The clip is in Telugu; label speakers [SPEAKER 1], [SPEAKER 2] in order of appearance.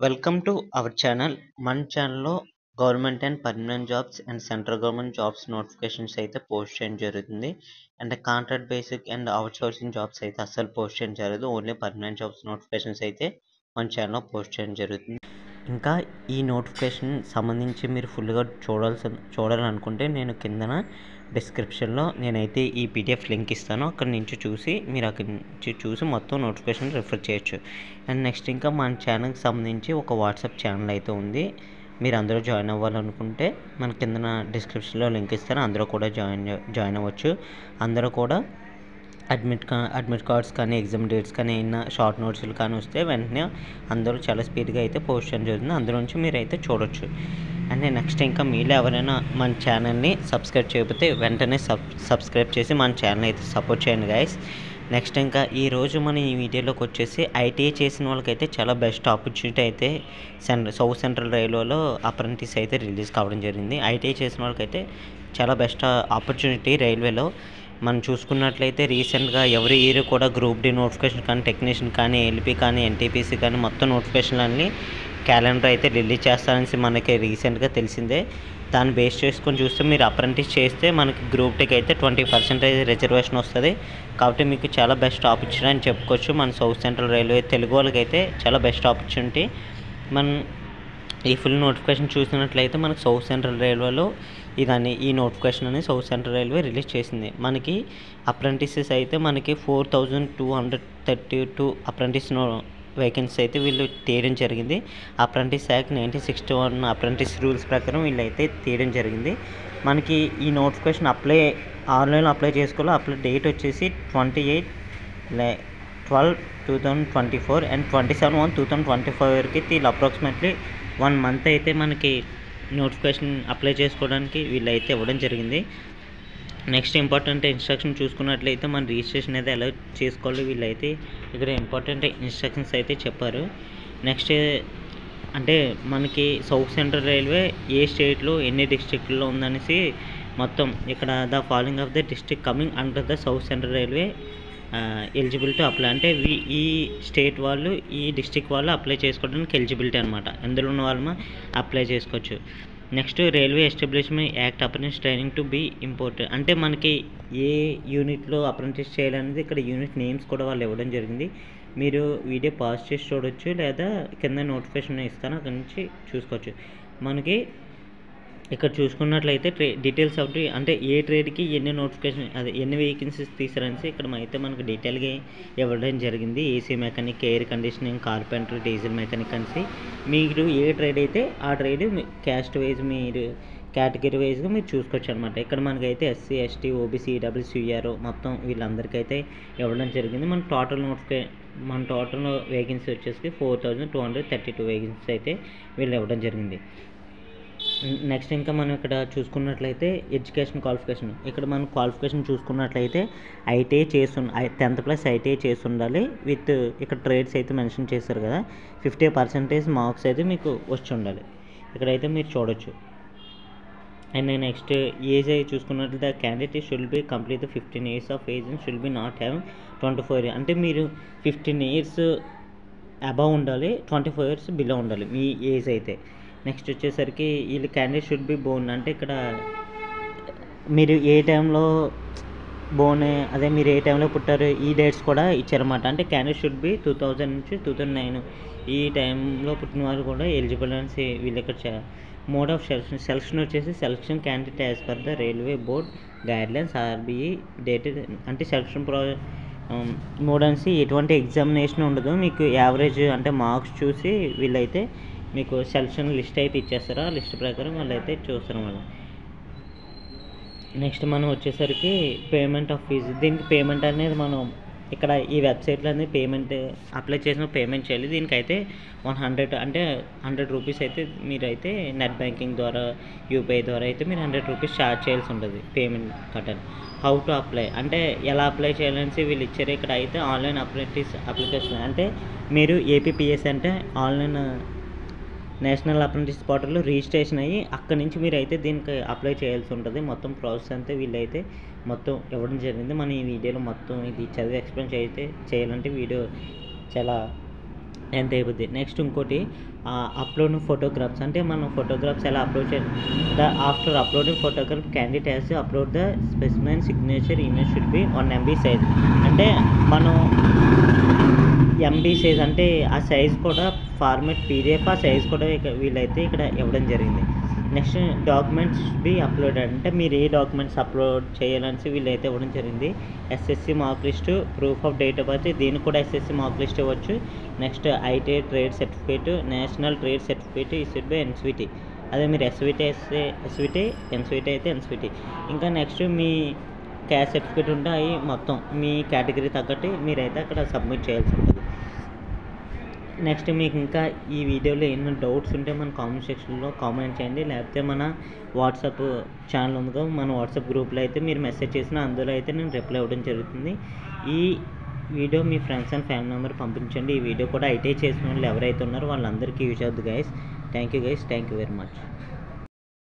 [SPEAKER 1] Welcome to our channel. మన ఛానల్‌లో government and permanent jobs and central government jobs notifications అయితే పోస్ట్ చేయడం జరుగుతుంది. And contract basic and outsourcing jobs అయితే అస్సలు పోస్ట్ చేయడం జరగదు. ఓన్లీ పర్మనెంట్ జాబ్స్ నోటిఫికేషన్స్ అయితే మన ఛానల్‌లో పోస్ట్ చేయడం జరుగుతుంది. ఇంకా ఈ నోటిఫికేషన్ సంబంధించి మీరు ఫుల్‌గా చూడాలనుకుంటే నేను కిందన డిస్క్రిప్షన్‌లో నేనైతే ఈ పీడిఎఫ్ లింక్ ఇస్తాను. అక్కడి నుంచి చూసి మీరు అక్కడి నుంచి చూసి మొత్తం నోటిఫికేషన్ రిఫర్ చేయొచ్చు. అండ్ నెక్స్ట్ ఇంకా మన ఛానల్‌కి సంబంధించి ఒక వాట్సాప్ ఛానల్ అయితే ఉంది. మీరు అందులో జాయిన్ అవ్వాలనుకుంటే మన కిందన డిస్క్రిప్షన్‌లో లింక్ ఇస్తాను. అందులో కూడా జాయిన్ అవ్వచ్చు. అందరూ కూడా అడ్మిట్ కార్డ్స్ కానీ, ఎగ్జామ్ డేట్స్ కానీ, ఏమైనా షార్ట్ నోట్స్‌లు కానీ వస్తే వెంటనే అందరూ చాలా స్పీడ్‌గా అయితే పోస్ట్ చేయడం జరుగుతుంది. అందులోంచి మీరైతే చూడొచ్చు. అండ్ నెక్స్ట్ ఇంకా మీలో ఎవరైనా మన ఛానల్‌ని సబ్స్క్రైబ్ చేయకపోతే వెంటనే సబ్స్క్రైబ్ చేసి మన ఛానల్ అయితే సపోర్ట్ చేయండి గైస్. నెక్స్ట్ ఇంకా ఈరోజు మనం ఈ వీడియోలోకి వచ్చేసి ఐటీఐ చేసిన వాళ్ళకైతే చాలా బెస్ట్ ఆపర్చునిటీ అయితే సౌత్ సెంట్రల్ రైల్వేలో అప్రెంటిస్ అయితే రిలీజ్ కావడం జరిగింది. ఐటీఐ చేసిన వాళ్ళకైతే చాలా బెస్ట్ ఆపర్చునిటీ రైల్వేలో. మనం చూసుకున్నట్లయితే రీసెంట్గా ఎవ్రీ ఇయర్ కూడా గ్రూప్ డి నోటిఫికేషన్ కానీ, టెక్నీషియన్ కానీ, ఎల్పీ కానీ, ఎన్టీపీసీ కానీ మొత్తం నోటిఫికేషన్లన్నీ క్యాలెండర్ అయితే రిలీజ్ చేస్తారనేసి మనకి రీసెంట్గా తెలిసిందే. దాన్ని బేస్ చేసుకొని చూస్తే మీరు అప్రెంటిస్ చేస్తే మనకి గ్రూప్ డికి అయితే 20% రిజర్వేషన్ వస్తుంది. కాబట్టి మీకు చాలా బెస్ట్ ఆపర్చునిటీ అని చెప్పుకోవచ్చు. మన సౌత్ సెంట్రల్ రైల్వే తెలుగు వాళ్ళకైతే చాలా బెస్ట్ ఆపర్చునిటీ. మనం ఈ ఫుల్ నోటిఫికేషన్ చూసినట్లయితే మనకు సౌత్ సెంట్రల్ రైల్వేలో ఈ నోటిఫికేషన్ అనేది సౌత్ సెంట్రల్ రైల్వే రిలీజ్ చేసింది. మనకి అప్రెంటిసెస్ అయితే మనకి 4232 అప్రెంటిస్ వేకెన్సీ అయితే వీళ్ళు తీయడం జరిగింది. అప్రెంటిస్ యాక్ట్ 1961 అప్రెంటిస్ రూల్స్ ప్రకారం వీళ్ళైతే తీయడం జరిగింది. మనకి ఈ నోటిఫికేషన్ ఆన్లైన్లో అప్లై చేసుకోవాలి. అప్లై డేట్ వచ్చేసి 28/12/2024 అండ్ 27/1/2025 వరకు వీళ్ళు అప్రాక్సిమేట్లీ 1 మంత్ అయితే మనకి నోటిఫికేషన్ అప్లై చేసుకోవడానికి వీళ్ళైతే ఇవ్వడం జరిగింది. నెక్స్ట్ ఇంపార్టెంట్ ఇన్స్ట్రక్షన్ చూసుకున్నట్లయితే మన రిజిస్ట్రేషన్ అయితే ఎలా చేసుకోవాలి వీళ్ళైతే ఇక్కడ ఇంపార్టెంట్ ఇన్స్ట్రక్షన్స్ అయితే చెప్పారు. నెక్స్ట్ అంటే మనకి సౌత్ సెంట్రల్ రైల్వే ఏ స్టేట్లో ఎన్ని డిస్ట్రిక్ట్లో ఉందనేసి మొత్తం ఇక్కడ the following of the district coming under the south central railway eligibility apply అంటే ఈ స్టేట్ వాళ్ళు ఈ డిస్ట్రిక్ట్ వాళ్ళు అప్లై చేసుకోవడానికి ఎలిజిబిలిటీ అనమాట. ఎందులో ఉన్న వాళ్ళు అప్లై చేసుకోవచ్చు. Next railway establishment act apprentice training to be important అంటే మనకి ఏ యూనిట్లో అప్రెంటిస్ చేయాలనేది ఇక్కడ యూనిట్ నేమ్స్ కూడా వాళ్ళు ఇవ్వడం జరిగింది. మీరు వీడియో పాజ్ చేసి చూడొచ్చు లేదా కింద నోటిఫికేషన్ ఇస్తాను అక్కడి నుంచి చూసుకోవచ్చు. మనకి ఇక్కడ చూసుకున్నట్లయితే డీటెయిల్స్ అంటే ఏ ట్రేడ్కి ఎన్ని నోటిఫికేషన్ ఎన్ని వేకెన్సీస్ తీసారనేసి ఇక్కడ అయితే మనకు డీటెయిల్గా ఇవ్వడం జరిగింది. AC mechanic, air conditioning, carpenter, diesel mechanic అనేసి మీరు ఏ ట్రేడ్ అయితే ఆ ట్రేడ్ క్యాస్ట్ వైజ్ మీరు కేటగిరీ వైజ్గా మీరు చూసుకోవచ్చు అనమాట. ఇక్కడ మనకైతే ఎస్సీ, ఎస్టీ, ఓబీసీ, ఈడబ్ల్యూసీఆర్ మొత్తం వీళ్ళందరికైతే ఇవ్వడం జరిగింది. మన టోటల్ వేకెన్సీ వచ్చేసి 4232 వేకెన్సీ అయితే వీళ్ళు ఇవ్వడం జరిగింది. నెక్స్ట్ ఇంకా మనం ఇక్కడ చూసుకున్నట్లయితే ఎడ్యుకేషన్ క్వాలిఫికేషన్ ఇక్కడ మనం క్వాలిఫికేషన్ చూసుకున్నట్లయితే ఐటీఐ 10th+ ఐటీఐ చేసి ఉండాలి. విత్ ఇక్కడ ట్రేడ్స్ అయితే మెన్షన్ చేశారు కదా, 50% మార్క్స్ అయితే మీకు వచ్చి ఉండాలి. ఇక్కడైతే మీరు చూడొచ్చు. అండ్ నెక్స్ట్ ఏజ్ అయితే చూసుకున్నట్లయితే candidate should be complete 15 years of age and should be not have 24 years అంటే మీరు 15 years అబవ్ ఉండాలి, 24 years బిలో ఉండాలి మీ ఏజ్ అయితే. నెక్స్ట్ వచ్చేసరికి వీళ్ళు క్యాండిడేట్ షుడ్ బి బోర్న్ అంటే ఇక్కడ మీరు ఏ టైంలో మీరు ఏ టైంలో పుట్టారు ఈ డేట్స్ కూడా ఇచ్చారన్నమాట. అంటే క్యాండిడేట్ షుడ్ బి 2000 నుంచి 2009 ఈ టైంలో పుట్టిన వారు కూడా ఎలిజిబుల్ అనేసి వీళ్ళు ఇక్కడ మోడ్ ఆఫ్ సెలక్షన్ వచ్చేసి selection candidate as per the railway board guidelines RBI dated అంటే సెలక్షన్ మోడ్ అనేసి ఎటువంటి ఎగ్జామినేషన్ ఉండదు. మీకు యావరేజ్ అంటే మార్క్స్ చూసి వీళ్ళైతే మీకు సెలక్షన్ లిస్ట్ అయితే ఇచ్చేస్తారు. ఆ లిస్ట్ ప్రకారం వాళ్ళు అయితే చూస్తారు అన్నమాట. నెక్స్ట్ మనం వచ్చేసరికి పేమెంట్ ఆఫ్ ఫీజు. దీనికి పేమెంట్ అనేది మనం ఇక్కడ ఈ వెబ్సైట్లో అనేది పేమెంట్ అప్లై చేసిన పేమెంట్ చేయాలి. దీనికైతే 100 రూపీస్ అయితే మీరైతే నెట్ బ్యాంకింగ్ ద్వారా యూపీఐ ద్వారా అయితే మీరు 100 రూపీస్ ఛార్జ్ చేయాల్సి ఉంటుంది పేమెంట్ కట్టాలి. హౌ టు అప్లై అంటే ఎలా అప్లై చేయాలనేసి వీళ్ళు ఇచ్చారు. ఇక్కడ అయితే ఆన్లైన్ అప్లికేషన్ అంటే మీరు ఏపీపీఎస్ అంటే ఆన్లైన్ నేషనల్ అప్రెంటిస్ పోర్టల్లో రిజిస్ట్రేషన్ అయ్యి అక్కడి నుంచి మీరు అయితే దీనికి అప్లై చేయాల్సి ఉంటుంది. మొత్తం ప్రాసెస్ అంతా వీళ్ళైతే మొత్తం ఇవ్వడం జరిగింది. మనం ఈ వీడియోలో మొత్తం ఇది చదివి ఎక్స్ప్లెయిన్ చేయాలంటే వీడియో చాలా ఎంత అయిపోద్ది. నెక్స్ట్ ఇంకోటి అప్లోడ్ ఫోటోగ్రాఫ్స్, అంటే మనం ఫోటోగ్రాఫ్స్ ఎలా అప్లోడ్ చేయాలి. After uploading photograph candidate has to upload the specimen signature image should be 1 MB size. అంటే మనం MB సైజ్ అంటే ఆ సైజ్ కూడా ఫార్మెట్ PDF ఆ సైజ్ కూడా వీళ్ళైతే ఇక్కడ ఇవ్వడం జరిగింది. నెక్స్ట్ డాక్యుమెంట్స్ బి అప్లోడెడ్, అంటే మీరు ఏ డాక్యుమెంట్స్ అప్లోడ్ చేయాలని వీళ్ళైతే ఇవ్వడం జరిగింది. SSC mark list, proof of date of birth, దీనికి కూడా SSC మార్క్ లిస్ట్ ఇవ్వచ్చు. Next ITI trade certificate, national trade certificate issued by NCVT. అదే మీరు SVT అయితే SVT, NCVT అయితే NCVT. ఇంకా నెక్స్ట్ మీ క్యాస్ట్ సర్టిఫికేట్ ఉంటే అవి మొత్తం మీ కేటగిరీ తగ్గట్టు మీరైతే అక్కడ సబ్మిట్ చేయాల్సి ఉంటుంది. నెక్స్ట్ మీకు ఇంకా ఈ వీడియోలో ఏమైనా డౌట్స్ ఉంటే మన కామెంట్ సెక్షన్లో కామెంట్ చేయండి, లేకపోతే మన వాట్సాప్ ఛానల్ ఉందిగా, మన వాట్సాప్ గ్రూప్లో అయితే మీరు మెసేజ్ చేసిన అందులో అయితే నేను రిప్లై ఇవ్వడం జరుగుతుంది. ఈ video me friends and family member పంపించండి. ఈ వీడియో కూడా ITI చేసిన వాళ్ళు ఎవరైతే ఉన్నారో వాళ్ళందరికీ యూజ్ అవుతుంది guys. Thank you guys, thank you very much.